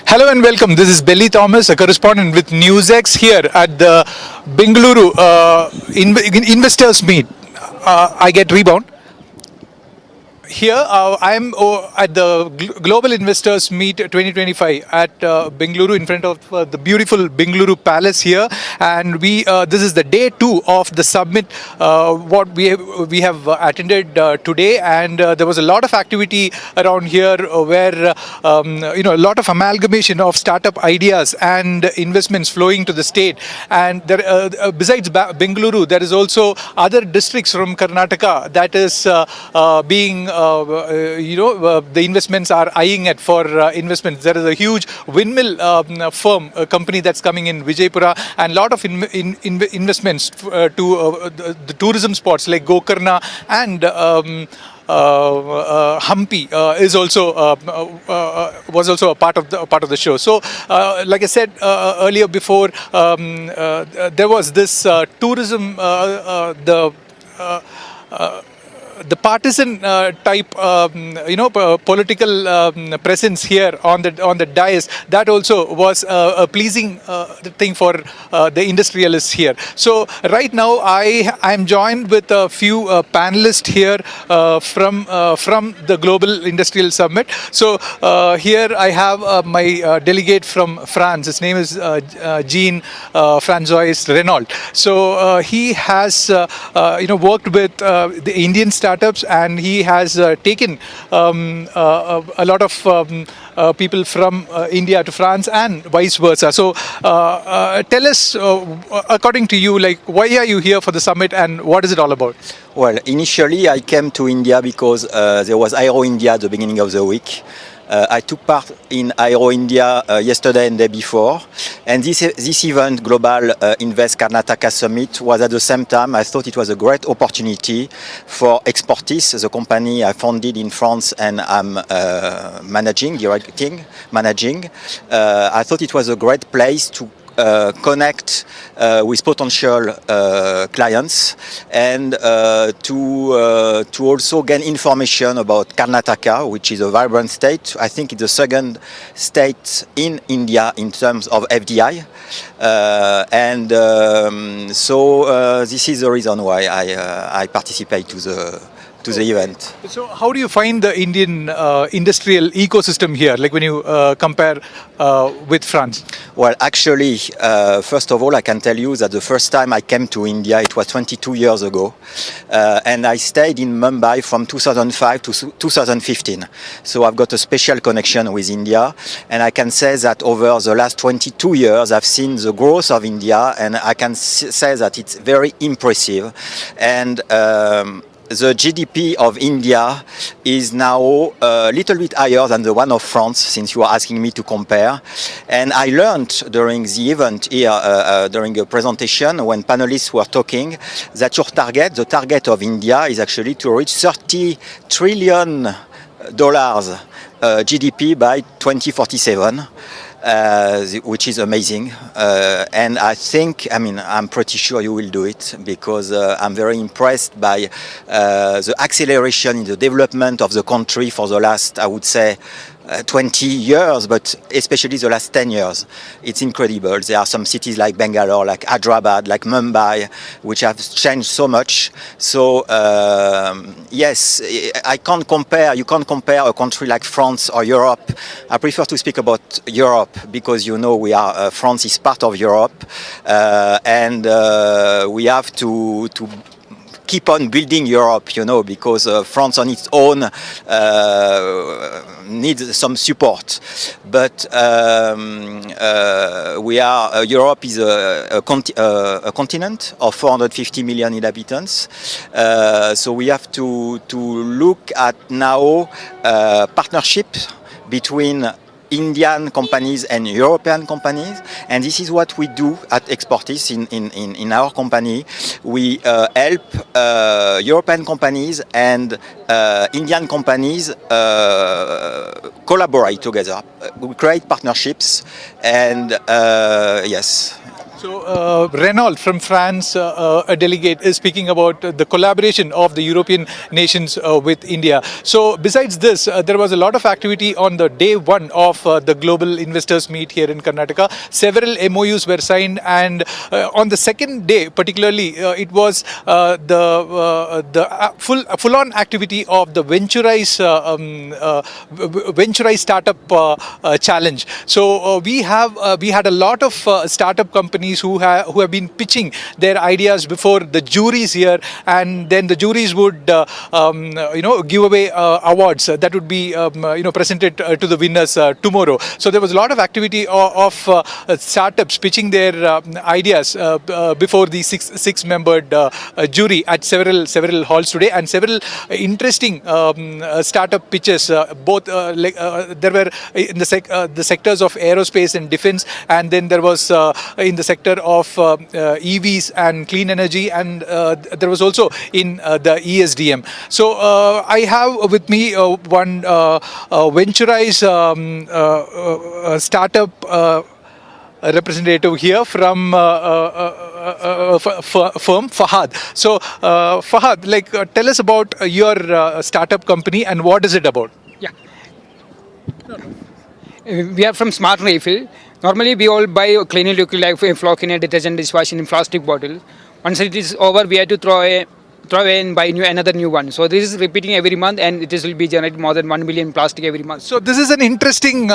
Hello and welcome. This is Belly Thomas, a correspondent with NewsX here at the Bengaluru Investors Meet. I get rebound. Here I am at the Global Investors Meet 2025 at Bengaluru in front of the beautiful Bengaluru Palace here, and this is the day 2 of the summit. What we have attended today, and there was a lot of activity around here where a lot of amalgamation of startup ideas and investments flowing to the state. And there, besides Bengaluru, there is also other districts from Karnataka that is being the investments are eyeing at for investments. There is a huge windmill firm, a company that's coming in Vijaypura, and a lot of investments to the tourism spots like Gokarna and Hampi was also a part of the show. So, like I said earlier before, there was this tourism, the partisan type, political presence here on the dais. That also was a pleasing thing for the industrialists here. So right now I am joined with a few panelists here from the Global Industrial Summit. So here I have my delegate from France. His name is Jean-François Renal. So he has worked with the Indian startups, and he has taken a lot of people from India to France and vice versa. So tell us, according to you, like, why are you here for the summit and what is it all about? Well, initially I came to India because there was Aero India at the beginning of the week. I took part in Aero India yesterday and the day before, and this event, Global Invest Karnataka Summit, was at the same time. I thought it was a great opportunity for Exportis, the company I founded in France and I'm managing. I thought it was a great place to connect with potential clients and to also gain information about Karnataka, which is a vibrant state. I think it's the second state in India in terms of FDI. So this is the reason why I participate to the event. So how do you find the Indian industrial ecosystem here, like when you compare with France? Well, actually, first of all, I can tell you that the first time I came to India, it was 22 years ago, and I stayed in Mumbai from 2005 to 2015. So I've got a special connection with India, and I can say that over the last 22 years, I've seen the growth of India, and I can say that it's very impressive. And the GDP of India is now a little bit higher than the one of France, since you are asking me to compare. And I learned during the event here, during a presentation, when panelists were talking, that the target of India is actually to reach $30 trillion GDP by 2047. Which is amazing, and I'm pretty sure you will do it, because I'm very impressed by the acceleration in the development of the country for the last, I would say, 20 years, but especially the last 10 years. It's incredible. There are some cities like Bangalore, like Hyderabad, like Mumbai, which have changed so much. So yes, you can't compare a country like France or Europe. I prefer to speak about Europe because, France is part of Europe, and we have to keep on building Europe, because France on its own needs some support. But Europe is a continent of 450 million inhabitants. So we have to look at now partnerships between Indian companies and European companies, and this is what we do at Exportis in our company. We help European companies and Indian companies collaborate together. We create partnerships, and yes. So, Renal from France, a delegate, is speaking about the collaboration of the European nations with India. So, besides this, there was a lot of activity on the day one of the Global Investors Meet here in Karnataka. Several MOUs were signed, and on the second day, particularly, it was the full-on activity of the Venturize Startup Challenge. So, we had a lot of startup companies who have been pitching their ideas before the juries here, and then the juries would give away awards that would be presented to the winners tomorrow. So there was a lot of activity of startups pitching their ideas before the six-membered jury at several halls today, and several interesting startup pitches. Both there were in the sectors of aerospace and defense, and then there was in the sector of EVs and clean energy, and there was also in the ESDM. So I have with me one Venturize startup representative here from firm Fahad. So Fahad, tell us about your startup company and what is it about? Yeah. We are from Smart Refill. Normally, we all buy cleaning liquid like floor cleaner, detergent, dishwashing in plastic bottle. Once it is over, we have to throw away and buy another new one. So this is repeating every month, and it will be generating more than 1 million plastic every month. So this is an interesting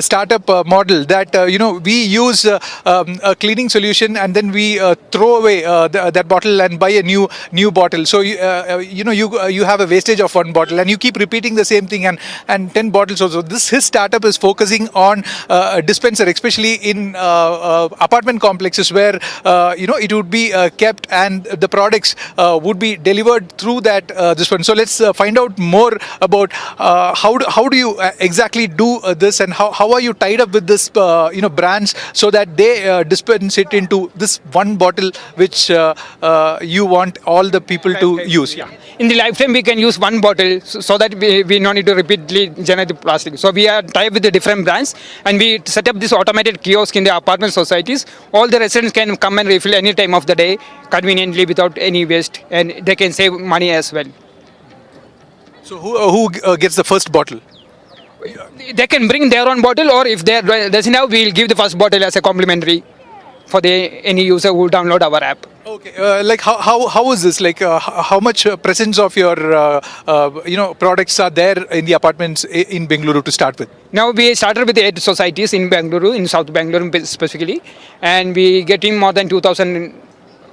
startup model that we use a cleaning solution, and then we throw away that bottle and buy a new bottle. So you have a wastage of one bottle, and you keep repeating the same thing, and 10 bottles also. His startup is focusing on a dispenser, especially in apartment complexes where it would be kept, and the products would be delivered through that this one. So let's find out more about how do you exactly do this, and how are you tied up with this brands so that they dispense it into this one bottle which you want all the people to use. Yeah. In the lifetime, we can use one bottle so that we don't need to repeatedly generate the plastic. So we are tied with the different brands, and we set up this automated kiosk in the apartment societies. All the residents can come and refill any time of the day conveniently without any waste, and they can save money as well. So who gets the first bottle? They can bring their own bottle, or if they doesn't have, we'll give the first bottle as a complimentary for any user who download our app. Okay, how is this? How much presence of your products are there in the apartments in Bengaluru to start with? Now we started with 8 societies in Bengaluru, in South Bengaluru specifically, and we getting more than 2,000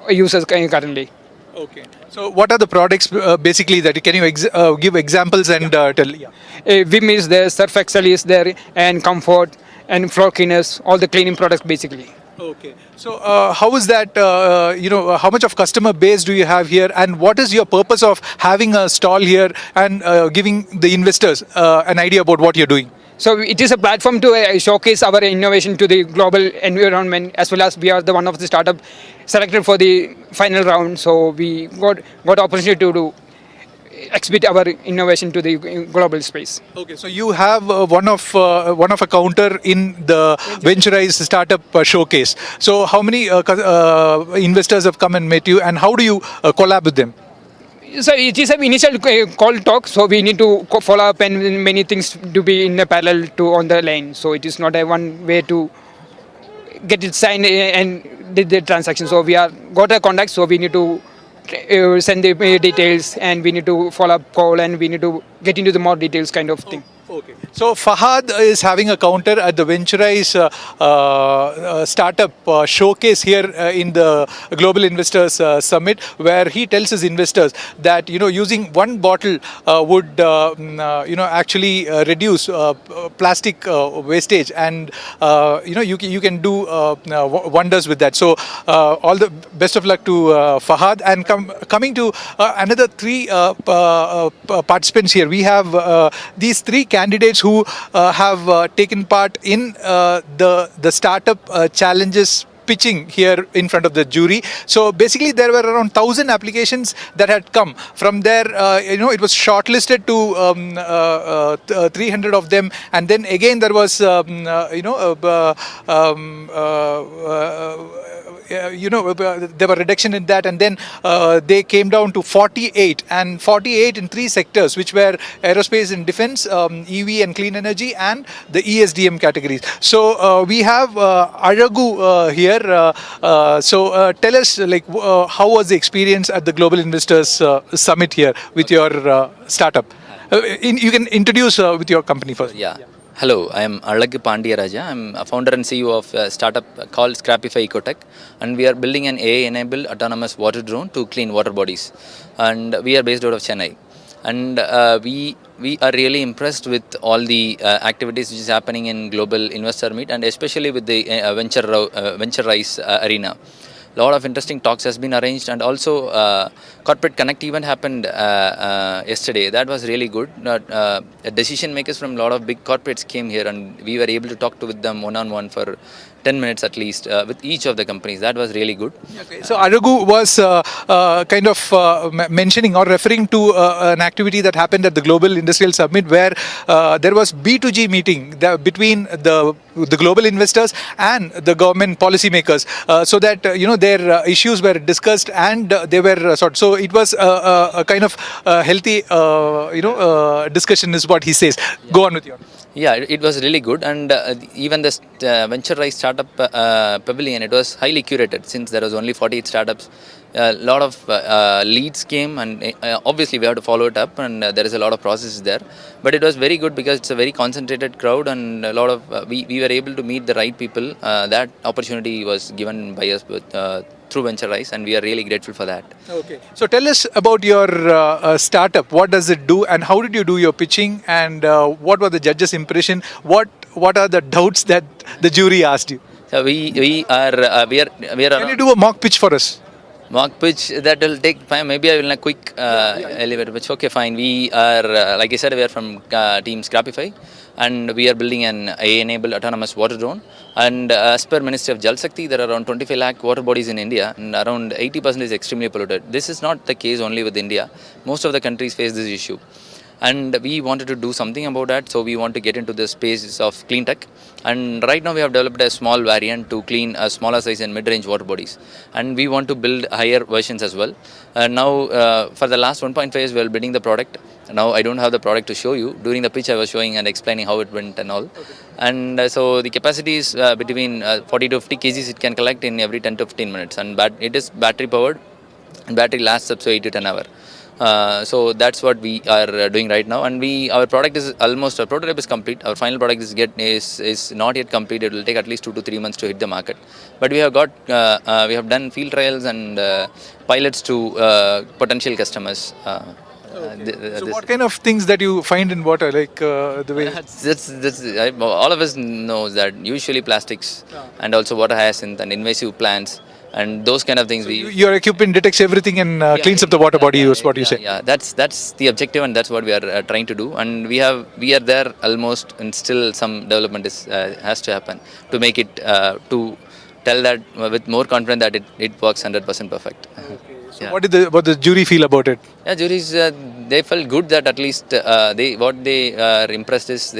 users currently. Okay. So what are the products basically that can you give examples and tell? Yeah. Vim is there, Surf Excel is there, and Comfort and floor cleaners, all the cleaning products basically. Okay. So how is that, how much of customer base do you have here, and what is your purpose of having a stall here and giving the investors an idea about what you're doing? So it is a platform to showcase our innovation to the global environment, as well as we are the one of the startup selected for the final round. So we got opportunity to exhibit our innovation to the global space. Okay, so you have one of a counter in the Venturize Startup Showcase. So how many investors have come and met you, and how do you collab with them? So it is an initial call talk, so we need to follow up, and many things to be in a parallel to on the line. So it is not a one way to get it signed and did the transaction. So we got a contact, so we need to send the details, and we need to follow up call, and we need to get into the more details kind of thing. Okay. So Fahad is having a counter at the Venturize Startup Showcase here in the Global Investors Summit, where he tells his investors that using one bottle would actually reduce plastic wastage, and you can do wonders with that. So all the best of luck to Fahad. And coming to another 3 participants here, we have these 3 candidates who have taken part in the startup challenges pitching here in front of the jury. So basically there were around 1,000 applications that had come from there. It was shortlisted to 300 of them, and then again there was there were reduction in that, and then they came down to 48, and 48 in three sectors, which were aerospace and defense, EV and clean energy, and the ESDM categories. So we have Aragu here. Tell us, how was the experience at the Global Investors Summit here with your startup? You can introduce with your company first. Yeah. Hello, I am Alagu Pandiyaraja. I am a founder and CEO of a startup called Scrapify Ecotech, and we are building an AI-enabled autonomous water drone to clean water bodies. And we are based out of Chennai. And we are really impressed with all the activities which is happening in Global Investor Meet, and especially with the Venture Rise arena. A lot of interesting talks has been arranged, and also corporate connect event happened yesterday. That was really good. Decision makers from a lot of big corporates came here, and we were able to talk with them one-on-one for 10 minutes at least with each of the companies. That was really good. Okay. So Aragu was mentioning or referring to an activity that happened at the Global Industrial Summit, where there was B2G meeting between the global investors and the government policymakers, so that their issues were discussed, and they were so it was a kind of healthy discussion is what he says. Yeah. Go on with your. Yeah, it was really good, and even the Venture Rise Startup Pavilion, it was highly curated since there was only 48 startups. A lot of leads came, and obviously we have to follow it up, and there is a lot of processes there. But it was very good because it's a very concentrated crowd, and a lot of we were able to meet the right people. That opportunity was given by us through Venture Rise, and we are really grateful for that. Okay. So tell us about your startup. What does it do, and how did you do your pitching, and what was the judges' impression? What are the doubts that the jury asked you? So we are. Can you do a mock pitch for us? Mock pitch, that will take time. Maybe I will a quick elevator pitch. Okay, fine. We are, like I said, we are from team Scrapify, and we are building an AI-enabled autonomous water drone. And as per Ministry of Jal Shakti, there are around 25 lakh water bodies in India, and around 80% is extremely polluted. This is not the case only with India. Most of the countries face this issue. And we wanted to do something about that, so we want to get into the space of clean tech. And right now we have developed a small variant to clean a smaller size and mid-range water bodies. And we want to build higher versions as well. Now for the last 1.5 years we are building the product. Now I don't have the product to show you. During the pitch I was showing and explaining how it went and all. Okay. And so the capacity is between 40 to 50 kgs it can collect in every 10 to 15 minutes. And it is battery powered, and battery lasts up to 8 to 10 hours. So that's what we are doing right now, and our product is almost, our prototype is complete. Our final product is not yet complete. It will take at least 2 to 3 months to hit the market, but we have done field trials and pilots to potential customers. So what kind of things that you find in water, like the way? All of us knows that usually plastics and also water hyacinth and invasive plants. And those kind of things. So your equipment detects everything and cleans up the water body, is what you say. Yeah, that's the objective, and that's what we are trying to do. And we are there almost, and still some development has to happen to make it to tell that with more confidence that it works 100% perfect. Okay. So what did the jury feel about it? Yeah, juries they felt good that at least they are impressed is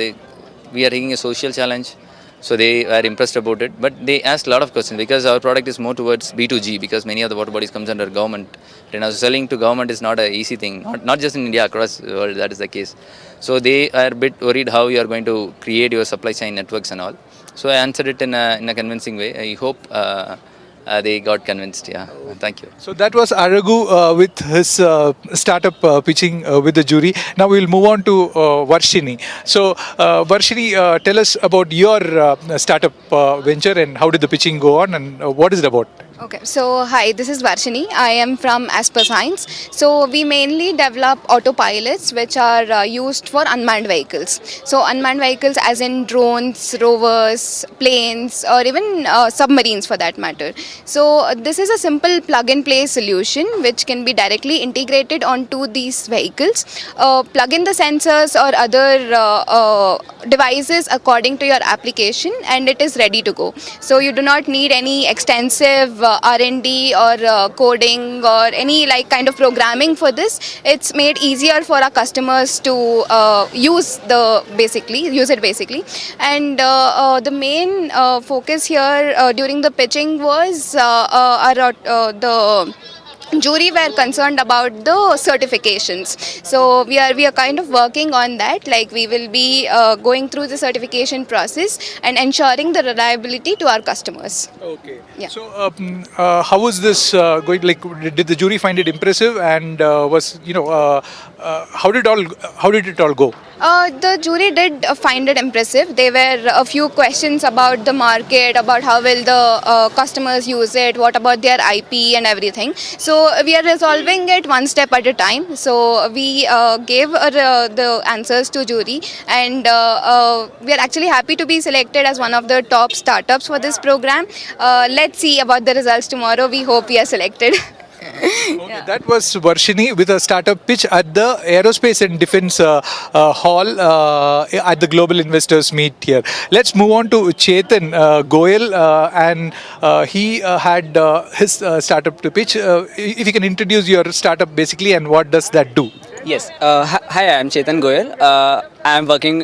we are taking a social challenge. So they were impressed about it, but they asked a lot of questions because our product is more towards B2G, because many of the water bodies comes under government. So selling to government is not an easy thing, not just in India, across the world that is the case. So they are a bit worried how you are going to create your supply chain networks and all. So I answered it in a convincing way. I hope they got convinced. Yeah, thank you. So that was Aragu with his startup pitching with the jury. Now we will move on to Varshini. So Varshini, tell us about your startup venture, and how did the pitching go on, and what is it about? Okay, so hi, this is Varshini. I am from Asper Science. So we mainly develop autopilots which are used for unmanned vehicles. So unmanned vehicles as in drones, rovers, planes, or even submarines for that matter. So this is a simple plug-and-play solution which can be directly integrated onto these vehicles. Plug in the sensors or other devices according to your application, and it is ready to go. So you do not need any extensive R&D or coding or any like kind of programming for this. It's made easier for our customers to use it basically. And the main focus here during the pitching was the jury were concerned about the certifications. So we are kind of working on that. Like we will be going through the certification process and ensuring the reliability to our customers. Okay. Yeah. So, how was this going? Like, did the jury find it impressive? And how did it all go? The jury did find it impressive. There were a few questions about the market, about how will the customers use it, what about their IP and everything. So we are resolving it one step at a time. So we gave the answers to jury, and we are actually happy to be selected as one of the top startups for this program. Let's see about the results tomorrow. We hope we are selected. Okay, that was Varshini with a startup pitch at the Aerospace and Defense Hall at the Global Investors Meet here. Let's move on to Chetan Goyal, and he had his startup to pitch. If you can introduce your startup basically, and what does that do? Yes. Hi, I'm Chetan Goyal. I'm working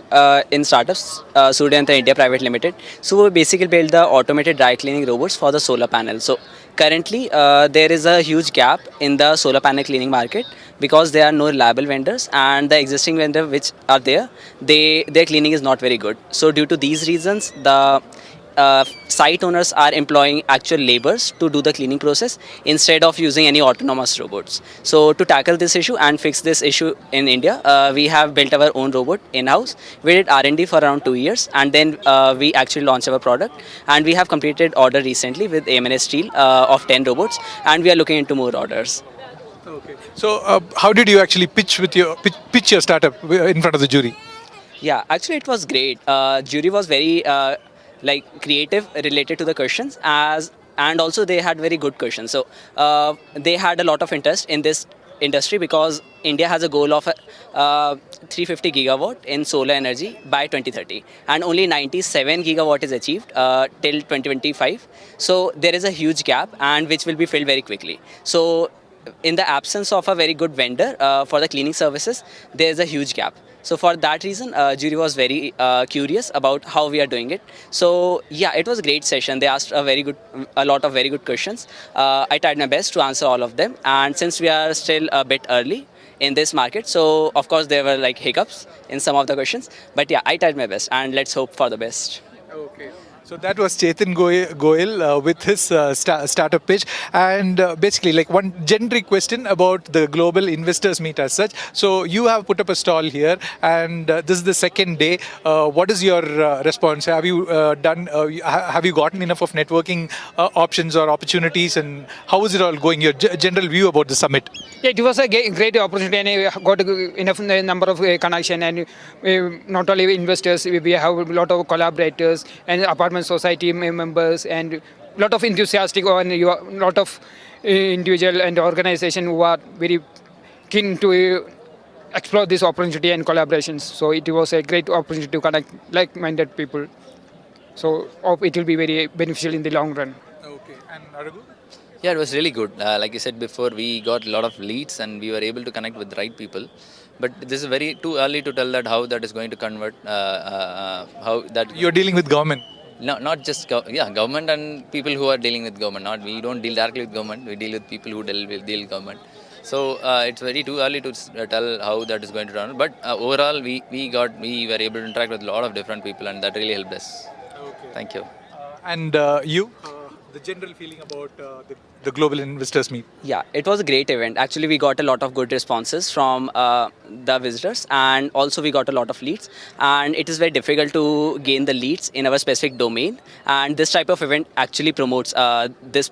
in startups, Suryanta India Private Limited. So we basically build the automated dry cleaning robots for the solar panel. So currently, there is a huge gap in the solar panel cleaning market because there are no reliable vendors, and the existing vendor which are there, their cleaning is not very good. So due to these reasons, the site owners are employing actual laborers to do the cleaning process instead of using any autonomous robots. So to tackle this issue and fix this issue in India, we have built our own robot in-house. We did R&D for around 2 years, and then we actually launched our product, and we have completed order recently with AMNS Steel of 10 robots, and we are looking into more orders. Okay. So, how did you actually pitch your startup in front of the jury? Yeah, actually it was great. Jury was very creative related to the questions, and also they had very good questions. So they had a lot of interest in this industry because India has a goal of 350 gigawatt in solar energy by 2030, and only 97 gigawatt is achieved till 2025. So there is a huge gap, and which will be filled very quickly. So in the absence of a very good vendor for the cleaning services, there is a huge gap. So for that reason, jury was very curious about how we are doing it. So yeah, it was a great session. They asked a lot of very good questions. I tried my best to answer all of them. And since we are still a bit early in this market, so of course there were like hiccups in some of the questions. But yeah, I tried my best, and let's hope for the best. Okay. So that was Chetan Goyal with his startup pitch, and basically like one generic question about the Global Investors Meet as such. So you have put up a stall here, and this is the second day. What is your response? Have you have you gotten enough of networking options or opportunities, and how is it all going? Your general view about the summit? Yeah, it was a great opportunity, and I got enough number of connection, and not only investors, we have a lot of collaborators and apartment society members, and a lot of enthusiastic and a lot of individual and organization who are very keen to explore this opportunity and collaborations. So it was a great opportunity to connect like-minded people. So it will be very beneficial in the long run. Okay. And Aragu? Yeah, it was really good. Like I said before, we got a lot of leads and we were able to connect with the right people. But this is very too early to tell that how that is going to convert. How that You're dealing with government. No, not just government and people who are dealing with government. We don't deal directly with government. We deal with people who deal with government. So it's very too early to tell how that is going to run. But overall, we were able to interact with a lot of different people, and that really helped us. Okay. Thank you. And you, the general feeling about the Global Investors Meet? Yeah, it was a great event. Actually, we got a lot of good responses from the visitors, and also we got a lot of leads. And it is very difficult to gain the leads in our specific domain. And this type of event actually promotes this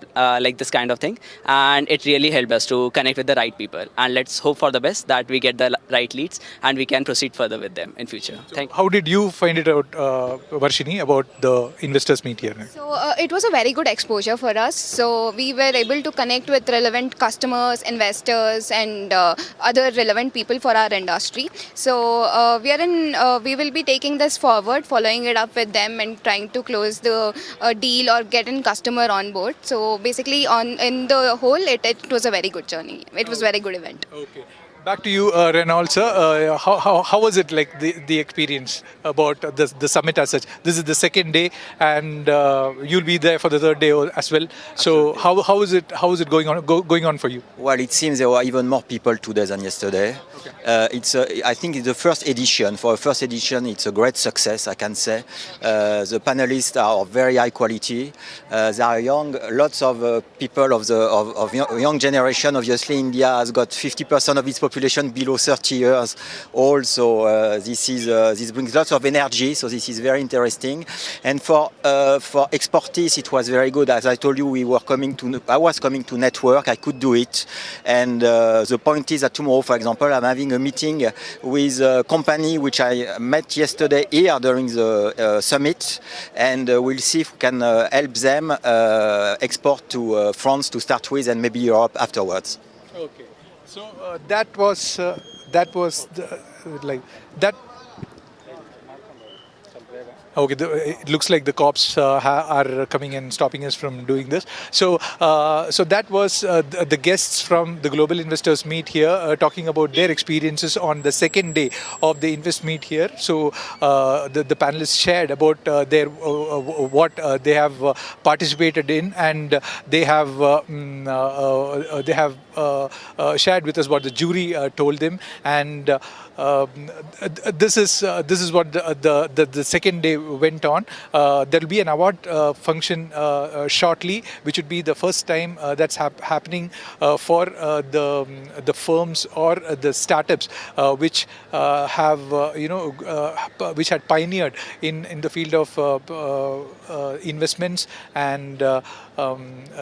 kind of thing. And it really helped us to connect with the right people. And let's hope for the best that we get the right leads and we can proceed further with them in future. Thank you. How did you find it out, Varshini, about the Investors Meet here? So it was a very good experience exposure for us. So we were able to connect with relevant customers, investors, and other relevant people for our industry. So we will be taking this forward, following it up with them, and trying to close the deal or get a customer on board. So basically, in the whole, it was a very good journey. It was a very good event. Okay. Back to you, Renal sir. How was it like the experience about the summit as such? This is the second day, and you'll be there for the third day as well. So how is it going on for you? Well, it seems there were even more people today than yesterday. I think it's the first edition. For a first edition, it's a great success, I can say. The panelists are of very high quality. They are young. Lots of people of young generation. Obviously, India has got 50% of its population below 30 years old. So this brings lots of energy. So this is very interesting. And for expertise, it was very good. As I told you, I was coming to network. I could do it. And the point is that tomorrow, for example, I'm having a meeting with a company which I met yesterday here during the summit, and we'll see if we can help them export to France to start with, and maybe Europe afterwards. Okay. So that was that. Okay, it looks like the cops are coming and stopping us from doing this. So that was the guests from the Global Investors Meet here talking about their experiences on the second day of the Invest Meet here. So the panelists shared about their what they have participated in, and they have shared with us what the jury told them, and this is what the second day went on. There will be an award function shortly, which would be the first time that's happening for the firms or the startups which have which had pioneered in the field of investments and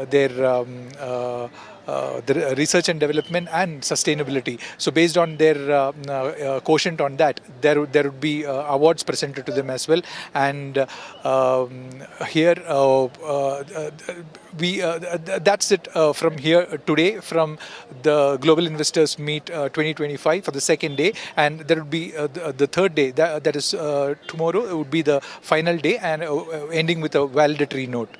their the research and development and sustainability. So based on their quotient on that, there would be awards presented to them as well. And here that's it from here today, from the Global Investors Meet 2025 for the second day. And there would be the third day, that is tomorrow. It would be the final day, and ending with a valedictory note.